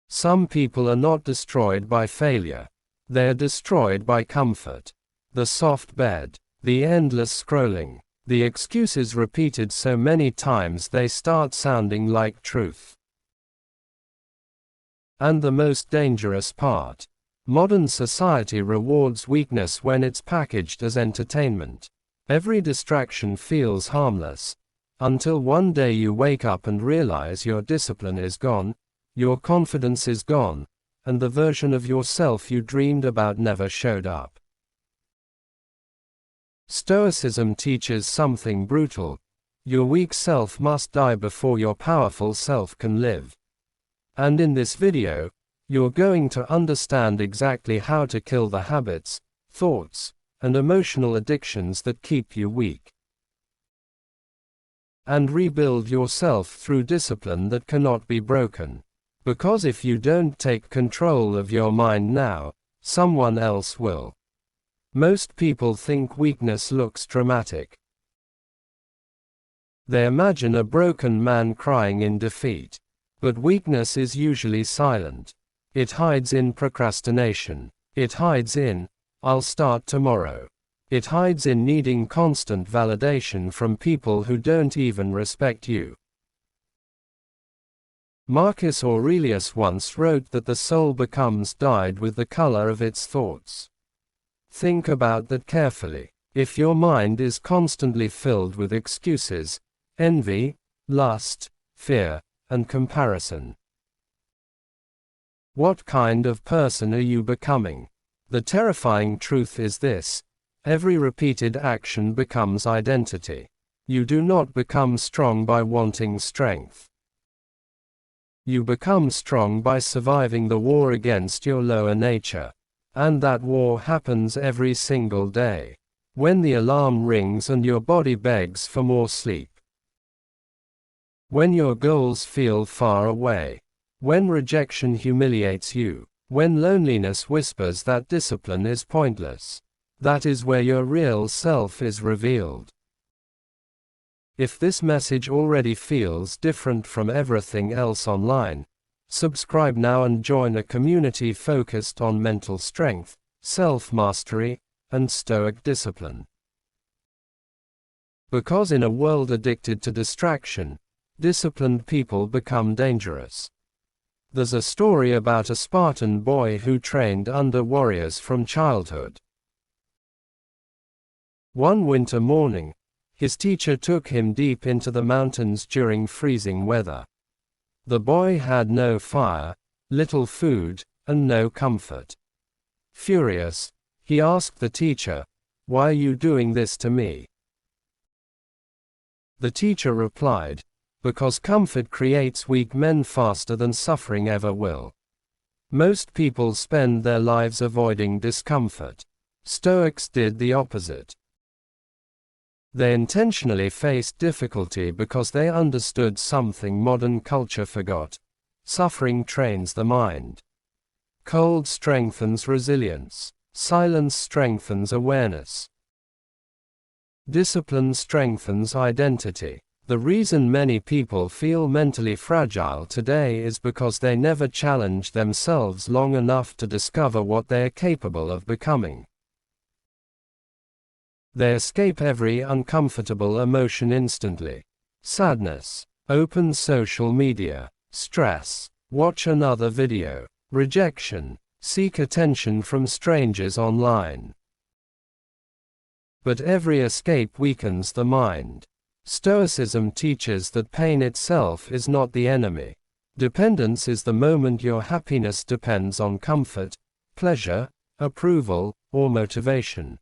Some people are not destroyed by failure. They are destroyed by comfort. The soft bed, the endless scrolling, the excuses repeated so many times they start sounding like truth. And the most dangerous part, modern society rewards weakness when it's packaged as entertainment. Every distraction feels harmless, until one day you wake up and realize your discipline is gone, your confidence is gone, and the version of yourself you dreamed about never showed up. Stoicism teaches something brutal. Your weak self must die before your powerful self can live. And in this video, you're going to understand exactly how to kill the habits, thoughts, and emotional addictions that keep you weak. And rebuild yourself through discipline that cannot be broken. Because if you don't take control of your mind now, someone else will. Most people think weakness looks dramatic. They imagine a broken man crying in defeat. But weakness is usually silent. It hides in procrastination. It hides in, "I'll start tomorrow." It hides in needing constant validation from people who don't even respect you. Marcus Aurelius once wrote that the soul becomes dyed with the color of its thoughts. Think about that carefully. If your mind is constantly filled with excuses, envy, lust, fear, and comparison, what kind of person are you becoming? The terrifying truth is this: every repeated action becomes identity. You do not become strong by wanting strength. You become strong by surviving the war against your lower nature. And that war happens every single day. When the alarm rings and your body begs for more sleep. When your goals feel far away. When rejection humiliates you. When loneliness whispers that discipline is pointless. That is where your real self is revealed. If this message already feels different from everything else online, subscribe now and join a community focused on mental strength, self-mastery, and Stoic discipline. Because in a world addicted to distraction, disciplined people become dangerous. There's a story about a Spartan boy who trained under warriors from childhood. One winter morning, his teacher took him deep into the mountains during freezing weather. The boy had no fire, little food, and no comfort. Furious, he asked the teacher, "Why are you doing this to me?" The teacher replied, "Because comfort creates weak men faster than suffering ever will." Most people spend their lives avoiding discomfort. Stoics did the opposite. They intentionally faced difficulty because they understood something modern culture forgot. Suffering trains the mind. Cold strengthens resilience. Silence strengthens awareness. Discipline strengthens identity. The reason many people feel mentally fragile today is because they never challenge themselves long enough to discover what they are capable of becoming. They escape every uncomfortable emotion instantly. Sadness. Open social media. Stress. Watch another video. Rejection. Seek attention from strangers online. But every escape weakens the mind. Stoicism teaches that pain itself is not the enemy. Dependence is the moment your happiness depends on comfort, pleasure, approval, or motivation.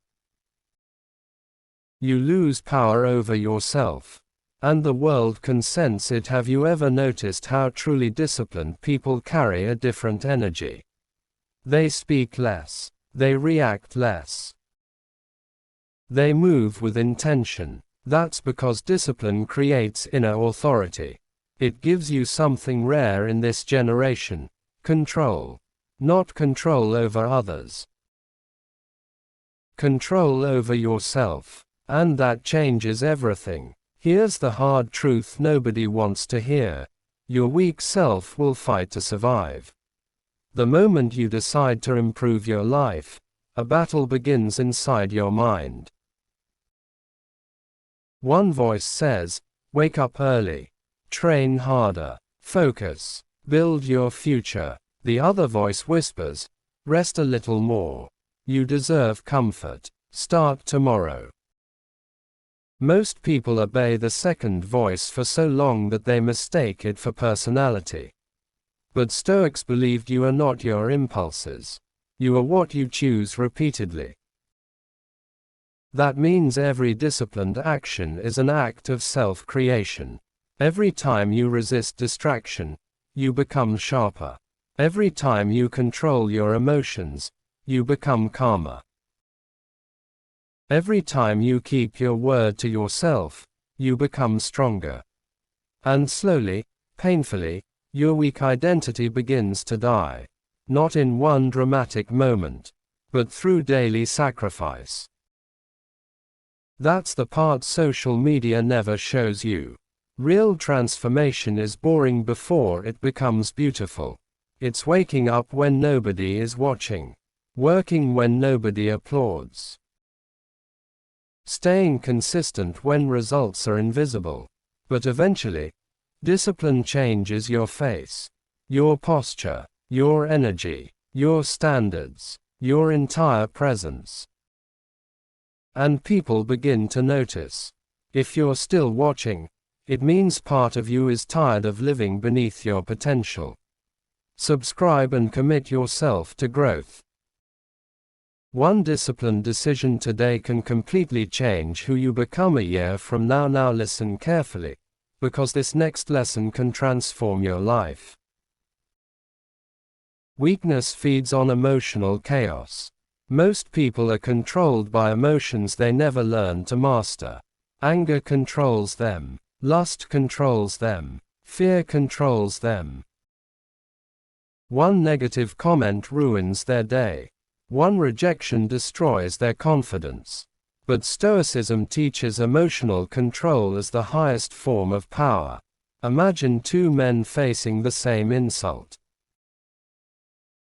You lose power over yourself. And the world can sense it. Have you ever noticed how truly disciplined people carry a different energy? They speak less. They react less. They move with intention. That's because discipline creates inner authority. It gives you something rare in this generation: control. Not control over others. Control over yourself. And that changes everything. Here's the hard truth nobody wants to hear. Your weak self will fight to survive. The moment you decide to improve your life, a battle begins inside your mind. One voice says, wake up early, train harder, focus, build your future. The other voice whispers, rest a little more. You deserve comfort. Start tomorrow. Most people obey the second voice for so long that they mistake it for personality. But Stoics believed you are not your impulses. You are what you choose repeatedly. That means every disciplined action is an act of self-creation. Every time you resist distraction, you become sharper. Every time you control your emotions, you become calmer. Every time you keep your word to yourself, you become stronger. And slowly, painfully, your weak identity begins to die. Not in one dramatic moment, but through daily sacrifice. That's the part social media never shows you. Real transformation is boring before it becomes beautiful. It's waking up when nobody is watching. Working when nobody applauds. Staying consistent when results are invisible. But eventually, discipline changes your face, your posture, your energy, your standards, your entire presence. And people begin to notice. If you're still watching, it means part of you is tired of living beneath your potential. Subscribe and commit yourself to growth. One disciplined decision today can completely change who you become a year from now. Now listen carefully, because this next lesson can transform your life. Weakness feeds on emotional chaos. Most people are controlled by emotions they never learned to master. Anger controls them. Lust controls them. Fear controls them. One negative comment ruins their day. One rejection destroys their confidence. But Stoicism teaches emotional control as the highest form of power. Imagine two men facing the same insult.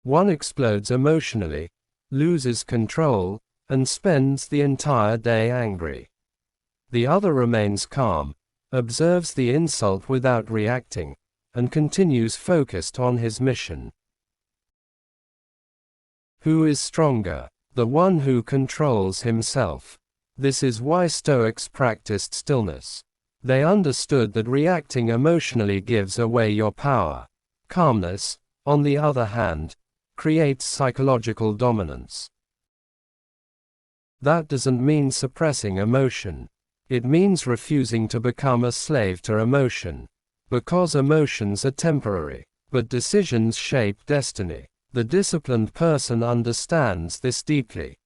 One explodes emotionally, loses control, and spends the entire day angry. The other remains calm, observes the insult without reacting, and continues focused on his mission. Who is stronger? The one who controls himself. This is why Stoics practiced stillness. They understood that reacting emotionally gives away your power. Calmness, on the other hand, creates psychological dominance. That doesn't mean suppressing emotion. It means refusing to become a slave to emotion. Because emotions are temporary, but decisions shape destiny. The disciplined person understands this deeply.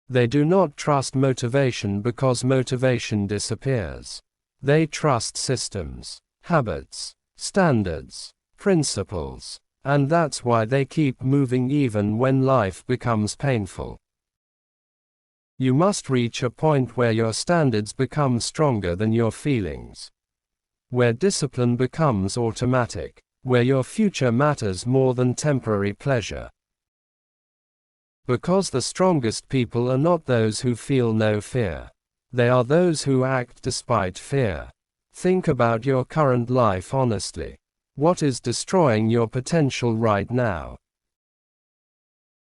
They do not trust motivation because motivation disappears. They trust systems, habits, standards, principles. And that's why they keep moving even when life becomes painful. You must reach a point where your standards become stronger than your feelings. Where discipline becomes automatic. Where your future matters more than temporary pleasure. Because the strongest people are not those who feel no fear. They are those who act despite fear. Think about your current life honestly. What is destroying your potential right now?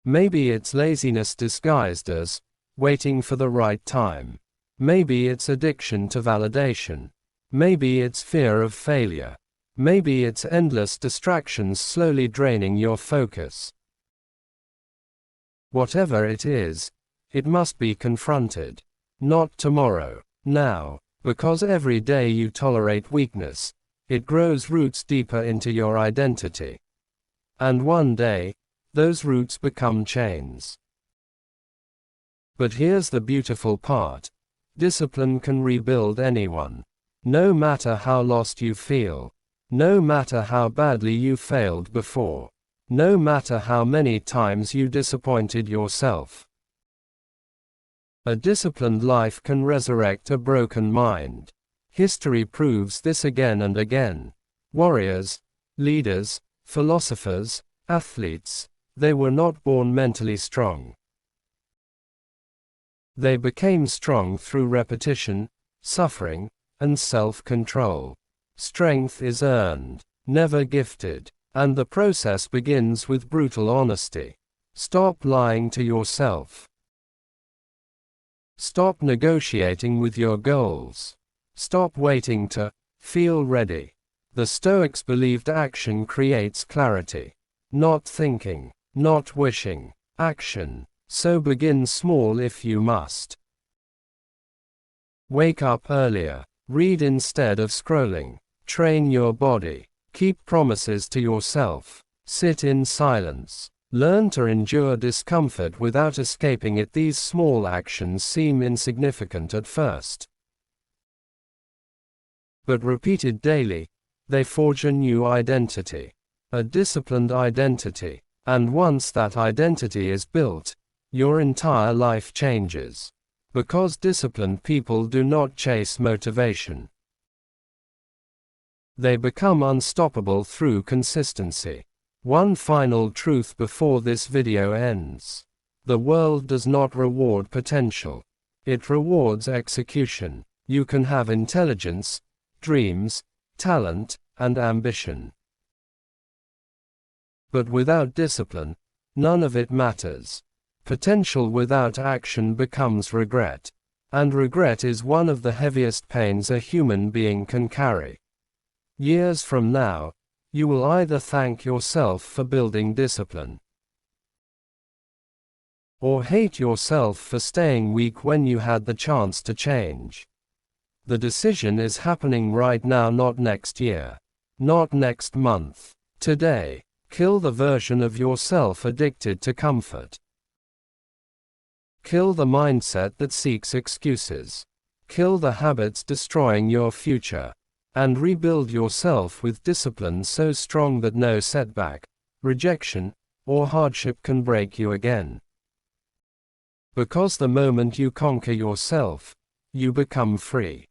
Maybe it's laziness disguised as waiting for the right time. Maybe it's addiction to validation. Maybe it's fear of failure. Maybe it's endless distractions slowly draining your focus. Whatever it is, it must be confronted. Not tomorrow, now, because every day you tolerate weakness, it grows roots deeper into your identity. And one day, those roots become chains. But here's the beautiful part. Discipline can rebuild anyone. No matter how lost you feel. No matter how badly you failed before. No matter how many times you disappointed yourself. A disciplined life can resurrect a broken mind. History proves this again and again. Warriors, leaders, philosophers, athletes, they were not born mentally strong. They became strong through repetition, suffering, and self-control. Strength is earned, never gifted, and the process begins with brutal honesty. Stop lying to yourself. Stop negotiating with your goals. Stop waiting to feel ready. The Stoics believed action creates clarity. Not thinking, not wishing, action. So begin small if you must. Wake up earlier. Read instead of scrolling. Train your body. Keep promises to yourself. Sit in silence. Learn to endure discomfort without escaping it. These small actions seem insignificant at first, but repeated daily, they forge a new identity, a disciplined identity. And once that identity is built, your entire life changes. Because disciplined people do not chase motivation. They become unstoppable through consistency. One final truth before this video ends. The world does not reward potential. It rewards execution. You can have intelligence, dreams, talent, and ambition. But without discipline, none of it matters. Potential without action becomes regret. And regret is one of the heaviest pains a human being can carry. Years from now, you will either thank yourself for building discipline, or hate yourself for staying weak when you had the chance to change. The decision is happening right now, not next year, not next month. Today, kill the version of yourself addicted to comfort. Kill the mindset that seeks excuses. Kill the habits destroying your future. And rebuild yourself with discipline so strong that no setback, rejection, or hardship can break you again. Because the moment you conquer yourself, you become free.